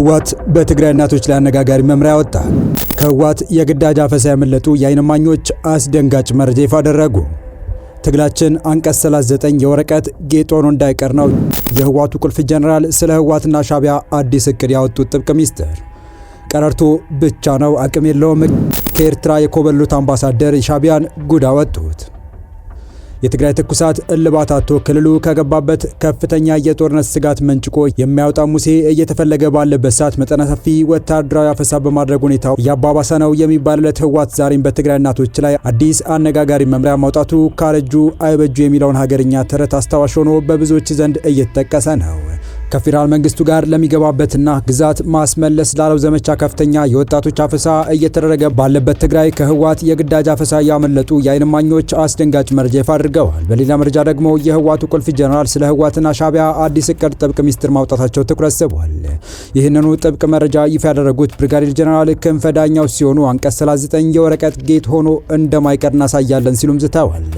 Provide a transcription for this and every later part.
ህወሓት በትግራይ እናቶች ላይ አነጋጋሪ መምሪያ ወጣ። ከህወሓት የግዳጅ አፈሳ ያመለጡ የዓይን እማኞች አስደንጋጭ መረጃ ይፋ አደረጉ። ትግላችን አንቀጽ 39 የወረቀት ጌጥ ሆኖ እንዳይቀር ነው። የህወሓቱ ቁልፍ ጀነራል ስለ ህወሓትና ሻዕቢያ አዲስ እቅድ ያወጡት ጥብቅ ሚስጥር። ቀረርቶ ብቻ ነው አቅም የለውም። ከኤርትራ የኮበሉት አምባሳደር ሻዕቢያን ጉድ አወጡት። የትግራይ ትኩሳት እልባት አጥቶ ክልሉ ከገባበት ከፍተኛ የጦርነት ስጋት መንጭቆ የሚያወጣ ሙሴ እየተፈለገ ባለበት ሰዓት መጠነ ሰፊ ወታደራዊ አፈሳ በማድረግ ሁኔታው እያባባሰ ነው የሚባልለት ህወሓት ዛሬም በትግራይ እናቶች ላይ አዲስ አነጋጋሪ መምሪያ ማውጣቱ ካረጁ አይበጁ የሚለውን ሀገርኛ ተረት አስታዋሽ ሆኖ በብዙዎች ዘንድ እየተጠቀሰ ነው። ከፌዴራል መንግስቱ ጋር ለሚገባበትና ግዛት ማስመለስ ላለው ዘመቻ ከፍተኛ የወጣቶች አፈሳ እየተደረገ ባለበት ትግራይ ከህወሓት የግዳጅ አፈሳ ያመለጡ የዓይን እማኞች አስደንጋጭ መረጃ ይፋ አድርገዋል። በሌላ መረጃ ደግሞ የህወሓቱ ቁልፍ ጀነራል ስለ ህወሓትና ሻዕቢያ አዲስ እቅድ ጥብቅ ሚስጥር ማውጣታቸው ትኩረት ስቧል። ይህንኑ ጥብቅ መረጃ ይፋ ያደረጉት ብርጋዴር ጀነራል ክንፈ ዳኛው ሲሆኑ አንቀጽ 39 የወረቀት ጌጥ ሆኖ እንደማይቀር እናሳያለን ሲሉም ዝተዋል።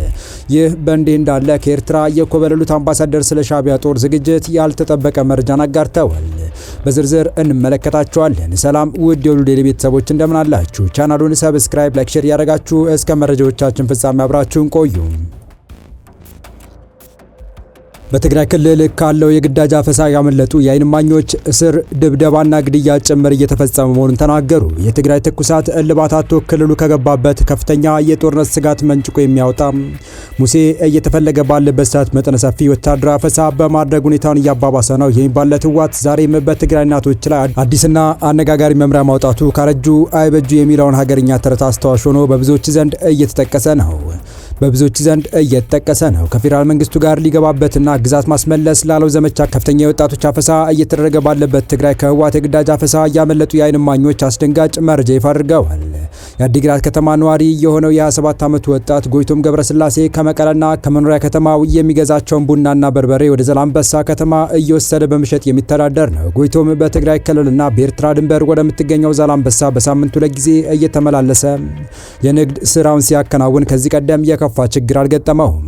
ይህ በእንዲህ እንዳለ ከኤርትራ የኮበለሉት አምባሳደር ስለ ሻዕቢያ ጦር ዝግጅት ያልተጠበቀ መረጃን አጋርተዋል። በዝርዝር እንመለከታቸዋለን። ሰላም ውድ የሁሉ ዴይሊ ቤተሰቦች እንደምን አላችሁ? ቻናሉን ሰብስክራይብ፣ ላይክ፣ ሼር ያደረጋችሁ እስከ መረጃዎቻችን ፍጻሜ አብራችሁን ቆዩ። በትግራይ ክልል ካለው የግዳጅ አፈሳ ያመለጡ የዓይን እማኞች እስር፣ ድብደባና ግድያ ጭምር እየተፈጸመ መሆኑን ተናገሩ። የትግራይ ትኩሳት እልባት አጥቶ ክልሉ ከገባበት ከፍተኛ የጦርነት ስጋት መንጭቆ የሚያወጣ ሙሴ እየተፈለገ ባለበት ሰዓት መጠነ ሰፊ ወታደራዊ አፈሳ በማድረግ ሁኔታውን እያባባሰ ነው የሚባልለት ህወሓት ዛሬም በትግራይ እናቶች ላይ አዲስና አነጋጋሪ መምሪያ ማውጣቱ ካረጁ አይበጁ የሚለውን ሀገርኛ ተረት አስታዋሽ ሆኖ በብዙዎች ዘንድ እየተጠቀሰ ነው። ከፌዴራል መንግስቱ ጋር ሊገባበትና ግዛት ማስመለስ ላለው ዘመቻ ከፍተኛ የወጣቶች አፈሳ እየተደረገ ባለበት ትግራይ ከህወሓት የግዳጅ አፈሳ ያመለጡ የዓይን እማኞች አስደንጋጭ መረጃ ይፋ አድርገዋል። የአዲግራት ከተማ ነዋሪ የሆነው የ27 ዓመቱ ወጣት ጎይቶም ገብረስላሴ ከመቀለና ከመኖሪያ ከተማው የሚገዛቸውን ቡናና በርበሬ ወደ ዘላንበሳ ከተማ እየወሰደ በመሸጥ የሚተዳደር ነው። ጎይቶም በትግራይ ክልልና በኤርትራ ድንበር ወደምትገኘው ዘላንበሳ በሳምንት 2 ጊዜ እየተመላለሰ የንግድ ስራውን ሲያከናውን ከዚህ ቀደም የከፋ ችግር አልገጠመውም።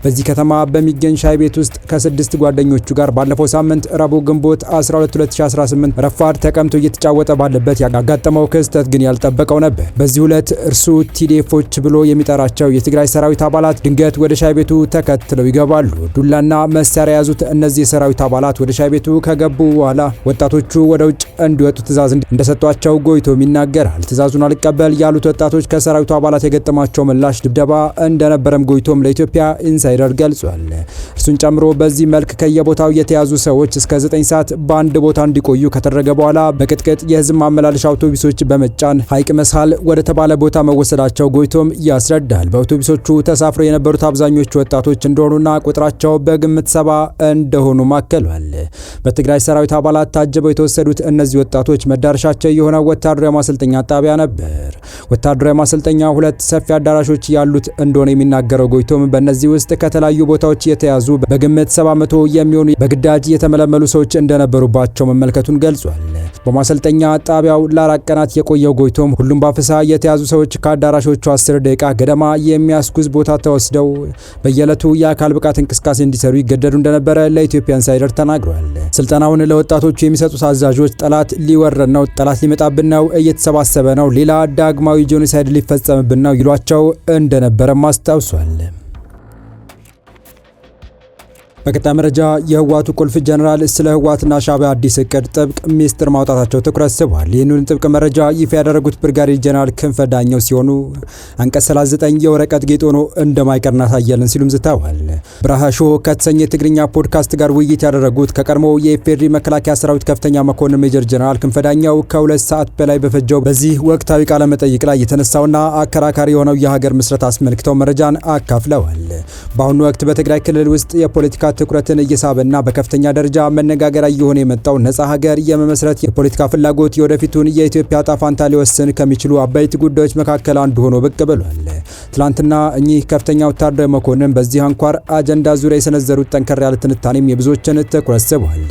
በዚህ ከተማ በሚገኝ ሻይ ቤት ውስጥ ከ6 ጓደኞቹ ጋር ባለፈው ሳምንት ረቡዕ ግንቦት 12 2018 ረፋድ ተቀምጦ እየተጫወተ ባለበት ያጋጠመው ክስተት ግን ያልጠበቀው ነበር። በዚህ ዕለት እርሱ ቲዴፎች ብሎ የሚጠራቸው የትግራይ ሰራዊት አባላት ድንገት ወደ ሻይ ቤቱ ተከትለው ይገባሉ። ዱላና መሳሪያ የያዙት እነዚህ የሰራዊት አባላት ወደ ሻይ ቤቱ ከገቡ በኋላ ወጣቶቹ ወደ ውጭ እንዲወጡ ትዕዛዝ እንደሰጧቸው ጎይቶም ይናገራል። ትዕዛዙን አልቀበል ያሉት ወጣቶች ከሰራዊቱ አባላት የገጠማቸው ምላሽ ድብደባ እንደነበረም ጎይቶም ለኢትዮጵያ ኢንሳይደር ገልጿል። እርሱን ጨምሮ በዚህ መልክ ከየቦታው የተያዙ ሰዎች እስከ 9 ሰዓት በአንድ ቦታ እንዲቆዩ ከተደረገ በኋላ በቅጥቅጥ የህዝብ ማመላለሻ አውቶቡሶች በመጫን ሐይቅ መሳል ወደ ተባለ ቦታ መወሰዳቸው ጎይቶም ያስረዳል። በአውቶቡሶቹ ተሳፍረው የነበሩት አብዛኞቹ ወጣቶች እንደሆኑና ቁጥራቸው በግምት 70 እንደሆኑ ማከሏል። በትግራይ ሰራዊት አባላት ታጅበው የተወሰዱት እነዚህ ወጣቶች መዳረሻቸው የሆነው ወታደራዊ ማሰልጠኛ ጣቢያ ነበር። ወታደራዊ ማሰልጠኛ 2 ሰፊ አዳራሾች ያሉት እንደሆነ የሚናገረው ጎይቶም በእነዚህ ውስጥ ከተለያዩ ቦታዎች የተያዙ በግምት 70 የሚሆኑ በግዳጅ የተመለመሉ ሰዎች እንደነበሩባቸው መመልከቱን ገልጿል። በማሰልጠኛ ጣቢያው ለ4 ቀናት የቆየው ጎይቶም ሁሉም በአፈሳ የተያዙ ሰዎች ከአዳራሾቹ 10 ደቂቃ ገደማ የሚያስጉዝ ቦታ ተወስደው በየዕለቱ የአካል ብቃት እንቅስቃሴ እንዲሰሩ ይገደዱ እንደነበረ ለኢትዮጵያ ኢንሳይደር ተናግሯል። ስልጠናውን ለወጣቶቹ የሚሰጡት አዛዦች ጠላት ሊወረን ነው፣ ጠላት ሊመጣብን ነው፣ እየተሰባሰበ ነው፣ ሌላ ዳግማዊ ጄኖሳይድ ሊፈጸምብን ነው ይሏቸው እንደነበረም አስታውሷል። በቀጣይ መረጃ የህወሓቱ ቁልፍ ጀነራል ስለ ህወሓትና ሻዕቢያ አዲስ እቅድ ጥብቅ ሚስጥር ማውጣታቸው ትኩረት ስቧል። ይህንን ጥብቅ መረጃ ይፋ ያደረጉት ብርጋዴር ጀነራል ክንፈ ዳኛው ሲሆኑ አንቀጽ 39 የወረቀት ጌጥ ሆኖ እንደማይቀር እናሳያለን ሲሉም ዝተዋል። ብርሃ ሾው ከተሰኘ የትግርኛ ፖድካስት ጋር ውይይት ያደረጉት ከቀድሞው የኢፌዴሪ መከላከያ ሰራዊት ከፍተኛ መኮንን ሜጀር ጀነራል ክንፈ ዳኛው ከ2 ሰዓት በላይ በፈጀው በዚህ ወቅታዊ ቃለ መጠይቅ ላይ የተነሳውና አከራካሪ የሆነው የሀገር ምስረት አስመልክተው መረጃን አካፍለዋል። በአሁኑ ወቅት በትግራይ ክልል ውስጥ የፖለቲካ ትኩረትን እየሳበና በከፍተኛ ደረጃ መነጋገሪያ እየሆነ የመጣው ነጻ ሀገር የመመስረት የፖለቲካ ፍላጎት የወደፊቱን የኢትዮጵያ ዕጣ ፈንታ ሊወስን ከሚችሉ አበይት ጉዳዮች መካከል አንዱ ሆኖ ብቅ ብሏል። ትላንትና እኚህ ከፍተኛ ወታደራዊ መኮንን በዚህ አንኳር አጀንዳ ዙሪያ የሰነዘሩት ጠንከር ያለ ትንታኔም የብዙዎችን ትኩረት ስቧል።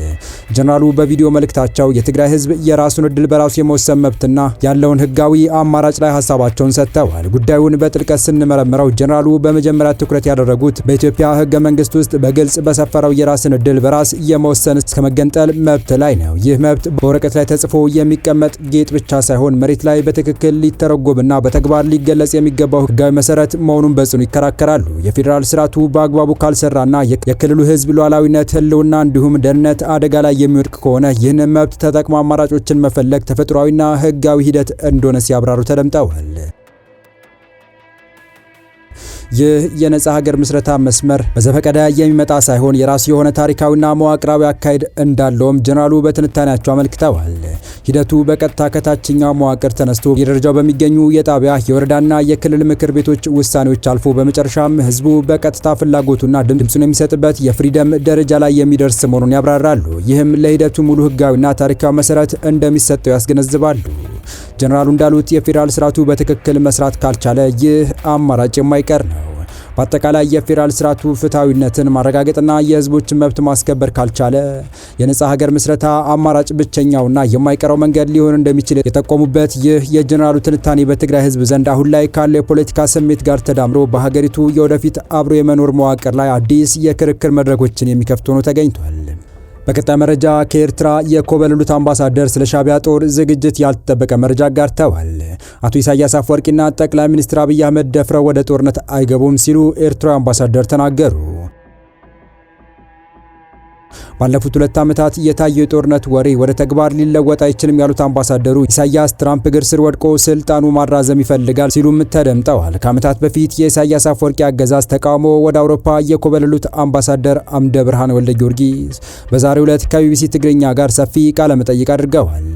ጀነራሉ በቪዲዮ መልእክታቸው የትግራይ ህዝብ የራሱን ዕድል በራሱ የመወሰን መብትና ያለውን ህጋዊ አማራጭ ላይ ሀሳባቸውን ሰጥተዋል። ጉዳዩን በጥልቀት ስንመረምረው ጀነራሉ በመጀመሪያ ትኩረት ያደረጉት በኢትዮጵያ ህገ መንግስት ውስጥ በግልጽ በሰፈረው የራስን ዕድል በራስ የመወሰን እስከ መገንጠል መብት ላይ ነው። ይህ መብት በወረቀት ላይ ተጽፎ የሚቀመጥ ጌጥ ብቻ ሳይሆን መሬት ላይ በትክክል ሊተረጎምና በተግባር ሊገለጽ የሚገባው ሕጋዊ መሰረት መሆኑን በጽኑ ይከራከራሉ። የፌዴራል ስርዓቱ በአግባቡ ካልሰራና የክልሉ ሕዝብ ሉዓላዊነት፣ ህልውና እንዲሁም ደህንነት አደጋ ላይ የሚወድቅ ከሆነ ይህንን መብት ተጠቅሞ አማራጮችን መፈለግ ተፈጥሯዊና ሕጋዊ ሂደት እንደሆነ ሲያብራሩ ተደምጠዋል። ይህ የነጻ ሀገር ምስረታ መስመር በዘፈቀደ የሚመጣ ሳይሆን የራሱ የሆነ ታሪካዊና መዋቅራዊ አካሄድ እንዳለውም ጀነራሉ በትንታኔያቸው አመልክተዋል። ሂደቱ በቀጥታ ከታችኛው መዋቅር ተነስቶ የደረጃው በሚገኙ የጣቢያ የወረዳና የክልል ምክር ቤቶች ውሳኔዎች አልፎ በመጨረሻም ህዝቡ በቀጥታ ፍላጎቱና ድምፁን የሚሰጥበት የፍሪደም ደረጃ ላይ የሚደርስ መሆኑን ያብራራሉ። ይህም ለሂደቱ ሙሉ ህጋዊና ታሪካዊ መሰረት እንደሚሰጠው ያስገነዝባሉ። ጀነራሉ እንዳሉት የፌዴራል ስርዓቱ በትክክል መስራት ካልቻለ ይህ አማራጭ የማይቀር ነው። በአጠቃላይ የፌዴራል ስርዓቱ ፍትሐዊነትን ማረጋገጥና የህዝቦችን መብት ማስከበር ካልቻለ የነጻ ሀገር ምስረታ አማራጭ ብቸኛውና የማይቀረው መንገድ ሊሆን እንደሚችል የጠቆሙበት ይህ የጀነራሉ ትንታኔ በትግራይ ህዝብ ዘንድ አሁን ላይ ካለው የፖለቲካ ስሜት ጋር ተዳምሮ በሀገሪቱ የወደፊት አብሮ የመኖር መዋቅር ላይ አዲስ የክርክር መድረኮችን የሚከፍት ሆኖ ተገኝቷል። በቀጣይ መረጃ ከኤርትራ የኮበለሉት አምባሳደር ስለ ሻዕቢያ ጦር ዝግጅት ያልተጠበቀ መረጃ አጋርተዋል። አቶ ኢሳያስ አፈወርቂና ጠቅላይ ሚኒስትር አብይ አህመድ ደፍረው ወደ ጦርነት አይገቡም ሲሉ ኤርትራዊ አምባሳደር ተናገሩ። ባለፉት 2 ዓመታት የታየው የጦርነት ወሬ ወደ ተግባር ሊለወጥ አይችልም ያሉት አምባሳደሩ ኢሳያስ ትራምፕ እግር ስር ወድቆ ስልጣኑ ማራዘም ይፈልጋል ሲሉም ተደምጠዋል። ከዓመታት በፊት የኢሳያስ አፈወርቂ አገዛዝ ተቃውሞ ወደ አውሮፓ የኮበለሉት አምባሳደር አምደ ብርሃን ወልደ ጊዮርጊስ በዛሬው ዕለት ከቢቢሲ ትግርኛ ጋር ሰፊ ቃለ መጠይቅ አድርገዋል።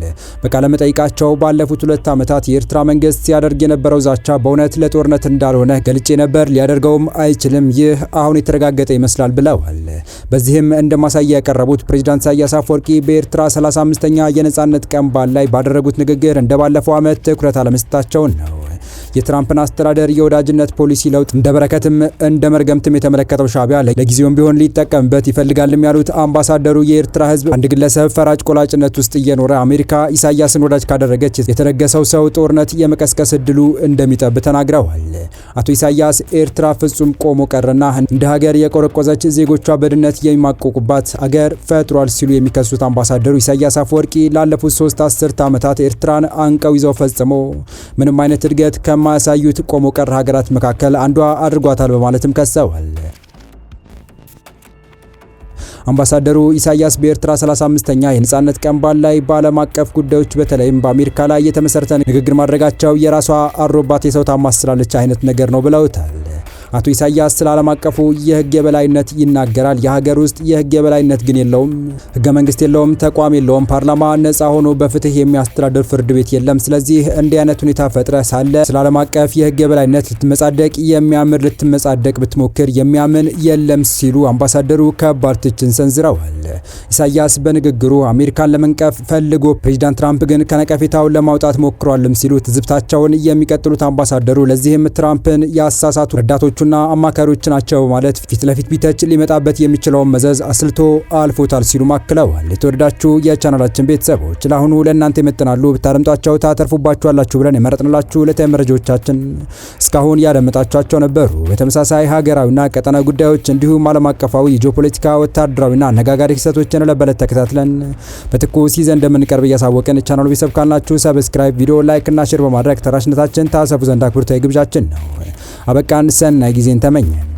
በቃለ መጠይቃቸው ባለፉት 2 ዓመታት የኤርትራ መንግስት ሲያደርግ የነበረው ዛቻ በእውነት ለጦርነት እንዳልሆነ ገልጬ ነበር፣ ሊያደርገውም አይችልም፣ ይህ አሁን የተረጋገጠ ይመስላል ብለዋል። በዚህም እንደማሳያ ያቀረቡት ፕሬዝዳንት ኢሳያስ አፈወርቂ በኤርትራ 35ኛ የነጻነት ቀን በዓል ላይ ባደረጉት ንግግር እንደባለፈው ዓመት ትኩረት አለመስጠታቸውን ነው። የትራምፕን አስተዳደር የወዳጅነት ፖሊሲ ለውጥ እንደ በረከትም እንደ መርገምትም የተመለከተው ሻዕቢያ ለጊዜውም ቢሆን ሊጠቀምበት ይፈልጋልም ያሉት አምባሳደሩ የኤርትራ ህዝብ አንድ ግለሰብ ፈራጭ ቆላጭነት ውስጥ እየኖረ አሜሪካ ኢሳያስን ወዳጅ ካደረገች የተደገሰው ሰው ጦርነት የመቀስቀስ እድሉ እንደሚጠብ ተናግረዋል። አቶ ኢሳያስ ኤርትራ ፍጹም ቆሞ ቀርና እንደ ሀገር የቆረቆዘች ዜጎቿ በድህነት የሚማቀቁባት አገር ፈጥሯል ሲሉ የሚከሱት አምባሳደሩ ኢሳያስ አፈወርቂ ላለፉት 3 አስርት ዓመታት ኤርትራን አንቀው ይዘው ፈጽሞ ምንም አይነት እድገት ከማያሳዩት ቆሞ ቀር ሀገራት መካከል አንዷ አድርጓታል በማለትም ከሰዋል። አምባሳደሩ ኢሳያስ በኤርትራ 35ኛ የነጻነት ቀን በዓል ላይ በዓለም አቀፍ ጉዳዮች በተለይም በአሜሪካ ላይ የተመሰረተ ንግግር ማድረጋቸው የራሷ አሮባት የሰው ታማስላለች አይነት ነገር ነው ብለውታል። አቶ ኢሳያስ ስለ ዓለም አቀፉ የህግ የበላይነት ይናገራል። የሀገር ውስጥ የህግ የበላይነት ግን የለውም። ህገ መንግስት የለውም፣ ተቋም የለውም፣ ፓርላማ ነጻ ሆኖ በፍትህ የሚያስተዳድር ፍርድ ቤት የለም። ስለዚህ እንዲህ አይነት ሁኔታ ፈጥረ ሳለ ስለ ዓለም አቀፍ የህግ የበላይነት ልትመጻደቅ ልትመጻደቅ ብትሞክር የሚያምን የለም ሲሉ አምባሳደሩ ከባድ ትችትን ሰንዝረዋል። ኢሳያስ በንግግሩ አሜሪካን ለመንቀፍ ፈልጎ ፕሬዝዳንት ትራምፕ ግን ከነቀፌታው ለማውጣት ሞክሯልም ሲሉ ትዝብታቸውን የሚቀጥሉት አምባሳደሩ ለዚህም ትራምፕን ያሳሳቱ ረዳቶቹ ና አማካሪዎች ናቸው ማለት ፊት ለፊት ቢተች ሊመጣበት የሚችለውን መዘዝ አስልቶ አልፎታል ሲሉ ማክለዋል። የተወደዳችሁ የቻናላችን ቤተሰቦች ለአሁኑ ለእናንተ ይመጥናሉ ብታደምጧቸው ታተርፉባችኋላችሁ ብለን የመረጥንላችሁ ዕለታዊ መረጃዎቻችን እስካሁን ያደመጣችኋቸው ነበሩ። በተመሳሳይ ሀገራዊና ቀጠናዊ ጉዳዮች እንዲሁም ዓለም አቀፋዊ ጂኦፖለቲካ፣ ወታደራዊና አነጋጋሪ ክስተቶችን ለበለት ተከታትለን በትኩስ ይዘን እንደምንቀርብ እያሳወቅን ቻናሉ ቤተሰብ ካልናችሁ ሰብስክራይብ፣ ቪዲዮ ላይክ እና ሼር በማድረግ ተራሽነታችን ታሰፉ ዘንድ አክብሮታዊ ግብዣችን ነው። አበቃን። ሰናይ ጊዜን ተመኘን።